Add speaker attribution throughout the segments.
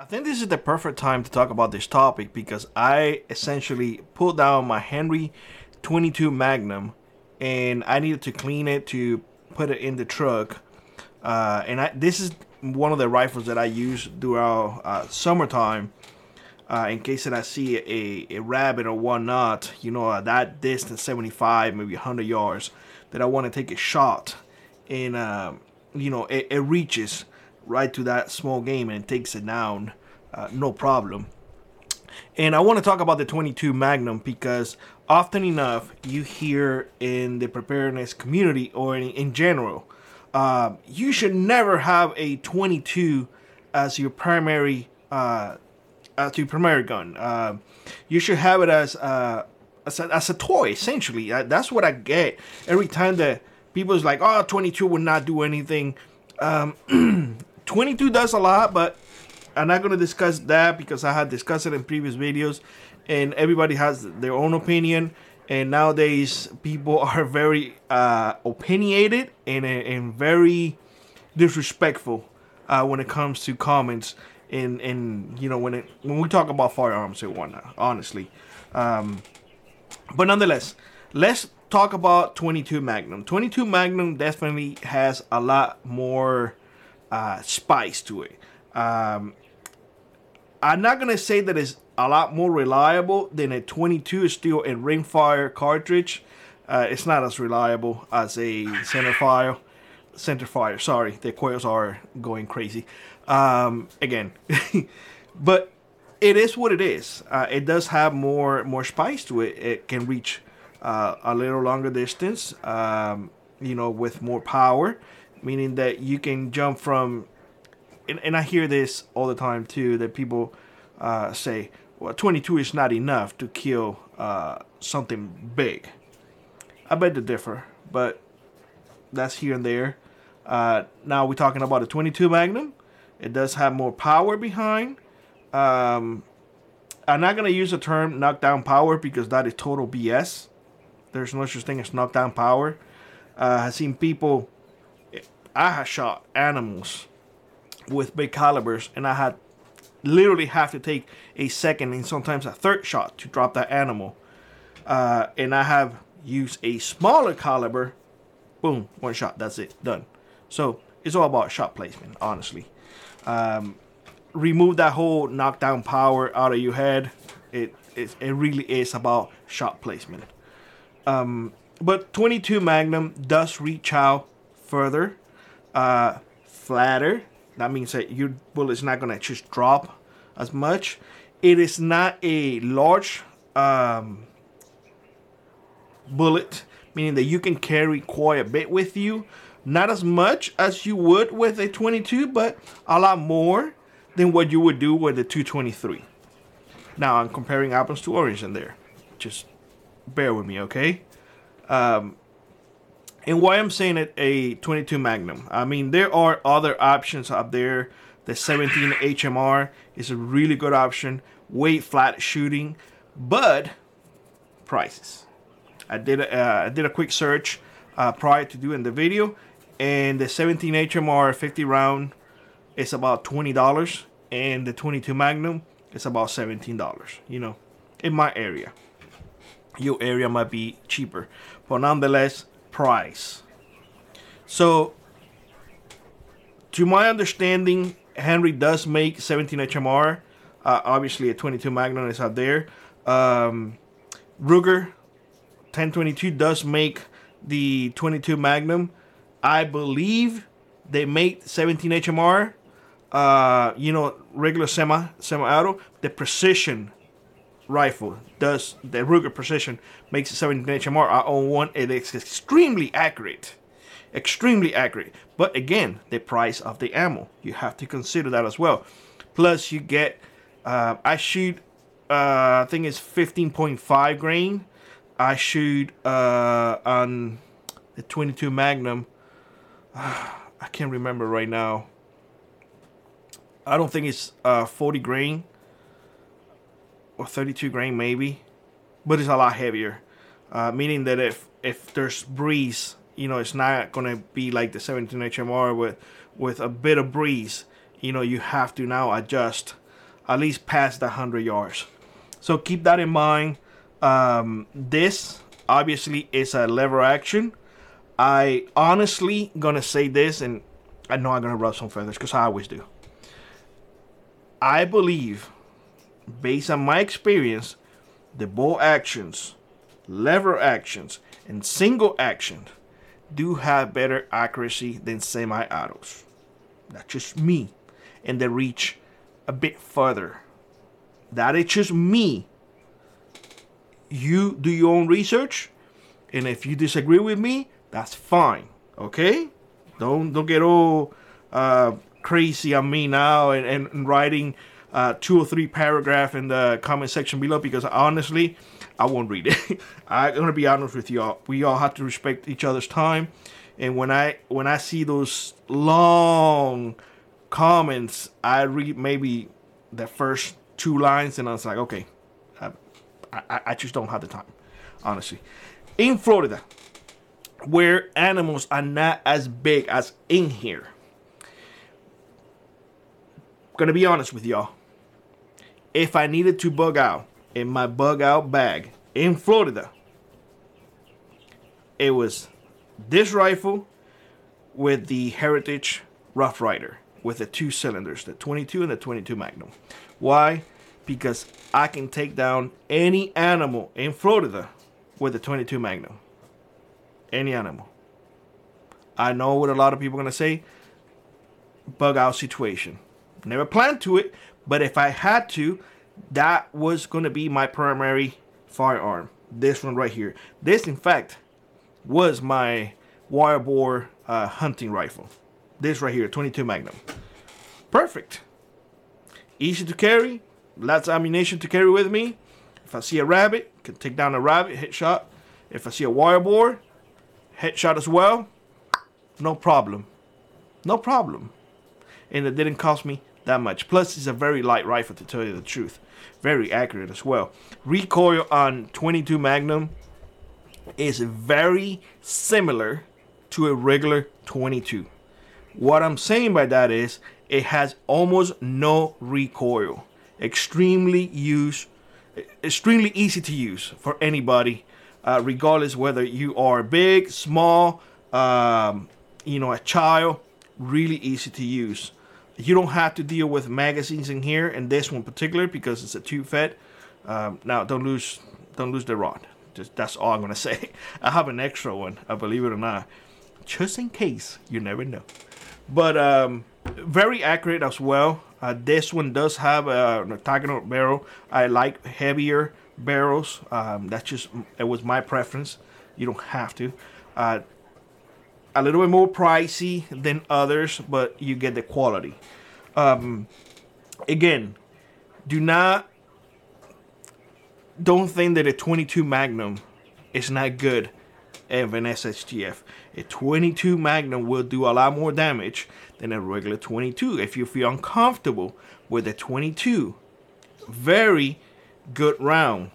Speaker 1: I think this is the perfect time to talk about this topic because I essentially pulled down my Henry 22 Magnum and I needed to clean it to put it in the truck. This is one of the rifles that I use throughout summertime in case that I see a rabbit or whatnot, at that distance, 75, maybe 100 yards, that I want to take a shot. And, it reaches right to that small game and takes it down, no problem. And I want to talk about the 22 Magnum because often enough you hear in the preparedness community or in general, you should never have a 22 as your primary gun. You should have it as a toy, essentially. That's what I get every time that people's like, "Oh, 22 would not do anything." 22 does a lot, but I'm not going to discuss that because I had discussed it in previous videos, and everybody has their own opinion. And nowadays, people are very opinionated and very disrespectful when it comes to comments. And when we talk about firearms and whatnot, honestly. But nonetheless, let's talk about 22 Magnum. 22 Magnum definitely has a lot more spice to it. I'm not gonna say that it's a lot more reliable than a 22 is still a rimfire cartridge. It's not as reliable as a centerfire. Sorry, the coils are going crazy. Again, but it is what it is. It does have more spice to it. It can reach a little longer distance. With more power, meaning that you can jump from. And I hear this all the time too. That people say, "Well, 22 is not enough to kill something big." I beg to differ, but that's here and there. Now we're talking about a 22 Magnum. It does have more power behind. I'm not going to use the term knockdown power because that is total BS. There's no such thing as knockdown power. I've seen people... I have shot animals with big calibers, and I had literally have to take a second and sometimes a third shot to drop that animal. And I have used a smaller caliber. Boom, one shot. That's it. Done. So it's all about shot placement, honestly. Remove that whole knockdown power out of your head. It really is about shot placement. But 22 Magnum does reach out further, flatter. That means that your bullet's not gonna just drop as much. It is not a large bullet, meaning that you can carry quite a bit with you. Not as much as you would with a 22, but a lot more than what you would do with a 223. Now, I'm comparing apples to oranges in there. Just bear with me, okay? And why I'm saying it a 22 Magnum. I mean, there are other options out there. The 17 HMR is a really good option. Way flat shooting, but prices. I did a quick search prior to doing the video, and the 17 HMR 50 round is about $20, and the 22 Magnum is about $17. In my area. Your area might be cheaper, but nonetheless, price. So, to my understanding, Henry does make 17 HMR. Obviously, a 22 Magnum is out there. Ruger 1022 does make the 22 Magnum. I believe they make 17 HMR. Regular semi-auto. The precision rifle does, the Ruger Precision makes 17 HMR. I own one. It is extremely accurate. But again, the price of the ammo, you have to consider that as well. Plus you get I shoot I think it's 15.5 grain. I shoot on the 22 Magnum, I can't remember right now. I don't think it's 40 grain or 32 grain maybe, but it's a lot heavier. Meaning that if there's breeze, it's not gonna be like the 17 HMR with a bit of breeze. You have to now adjust at least past the 100 yards. So keep that in mind. This obviously is a lever action. I honestly gonna say this, and I know I'm gonna rub some feathers because I always do. I believe, based on my experience, the bolt actions, lever actions, and single action do have better accuracy than semi-autos. That's just me. And they reach a bit further. That is just me. You do your own research, and if you disagree with me, that's fine. Okay? Don't get all crazy on me now and writing 2 or 3 paragraphs in the comment section below, because honestly, I won't read it. I'm gonna be honest with y'all. We all have to respect each other's time, and when I see those long comments, I read maybe the first 2 lines, and I was like, okay, I just don't have the time, honestly. In Florida, where animals are not as big as in here, gonna be honest with y'all. If I needed to bug out in my bug out bag in Florida, it was this rifle with the Heritage Rough Rider with the 2 cylinders, the 22 and the 22 Magnum. Why? Because I can take down any animal in Florida with the 22 Magnum. Any animal. I know what a lot of people are gonna say, bug out situation. Never planned to it, but if I had to, that was going to be my primary firearm. This one right here. This, in fact, was my wire bore hunting rifle. This right here, 22 Magnum. Perfect. Easy to carry. Lots of ammunition to carry with me. If I see a rabbit, can take down a rabbit, headshot. If I see a wire bore, headshot as well. No problem. No problem. And it didn't cost me that much. Plus, it's a very light rifle, to tell you the truth. Very accurate as well. Recoil on 22 Magnum is very similar to a regular 22. What I'm saying by that is it has almost no recoil. Extremely easy to use for anybody, regardless whether you are big, small, a child. Really easy to use. You don't have to deal with magazines in here, and this one in particular, because it's a tube fed. Now don't lose the rod. That's all I'm gonna say. I have an extra one, believe it or not, just in case. You never know. But very accurate as well. This one does have an octagonal barrel. I like heavier barrels. It was my preference. You don't have to. A little bit more pricey than others, but you get the quality. Again, don't think that a 22 Magnum is not good of an SHTF. A 22 Magnum will do a lot more damage than a regular 22. If you feel uncomfortable with a 22, very good round.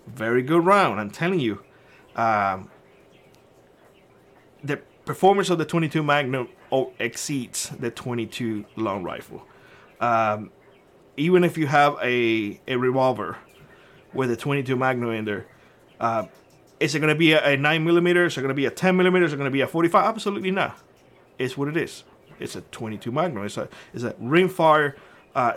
Speaker 1: Very good round, I'm telling you. The performance of the 22 Magnum exceeds the 22 long rifle. Even if you have a revolver with a 22 Magnum in there, is it going to be a 9mm? Is it going to be a 10mm? Is it going to be a 45? Absolutely not. It's what it is. It's a 22 Magnum. It's a rimfire,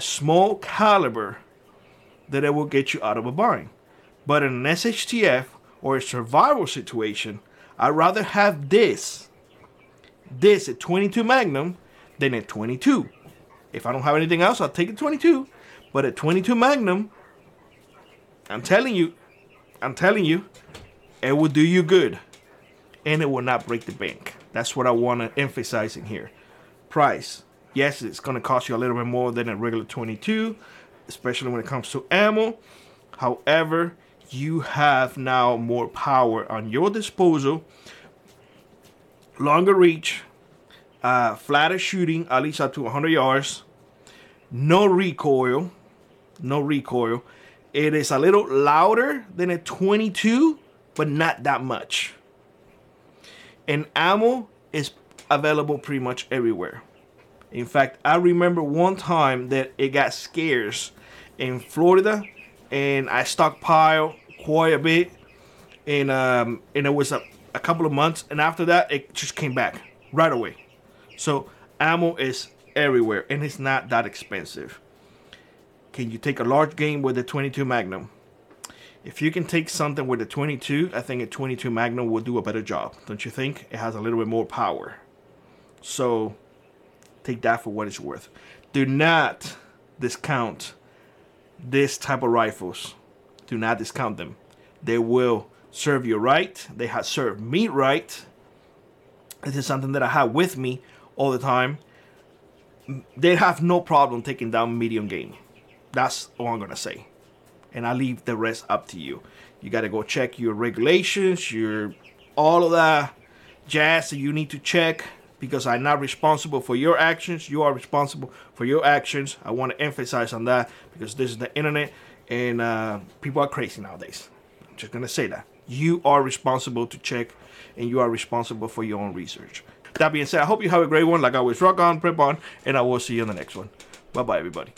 Speaker 1: small caliber that it will get you out of a bind. But in an SHTF or a survival situation, I'd rather have this at 22 Magnum than at 22. If I don't have anything else, I'll take a 22. But at 22 Magnum, I'm telling you, it will do you good. And it will not break the bank. That's what I want to emphasize in here. Price. Yes, it's going to cost you a little bit more than a regular 22, especially when it comes to ammo. However, you have now more power on your disposal, longer reach, flatter shooting, at least up to 100 yards, no recoil. It is a little louder than a 22, but not that much. And ammo is available pretty much everywhere. In fact, I remember one time that it got scarce in Florida, and I stockpiled quite a bit, and it was a couple of months, and after that it just came back right away. So ammo is everywhere, and it's not that expensive. Can you take a large game with the 22 Magnum? If you can take something with a 22, I think a 22 Magnum will do a better job. Don't you think? It has a little bit more power. So take that for what it's worth. Do not discount this type of rifles. Do not discount them. They will serve you right. They have served me right. This is something that I have with me all the time. They have no problem taking down medium game. That's all I'm gonna say, and I leave the rest up to you. You gotta go check your regulations, your all of that jazz that you need to check, because I'm not responsible for your actions. You are responsible for your actions. I want to emphasize on that, because this is the internet, and people are crazy nowadays. I'm just gonna say that you are responsible to check, and you are responsible for your own research. That being said, I hope you have a great one. Like always, rock on, prep on, and I will see you in the next one. Bye bye, everybody.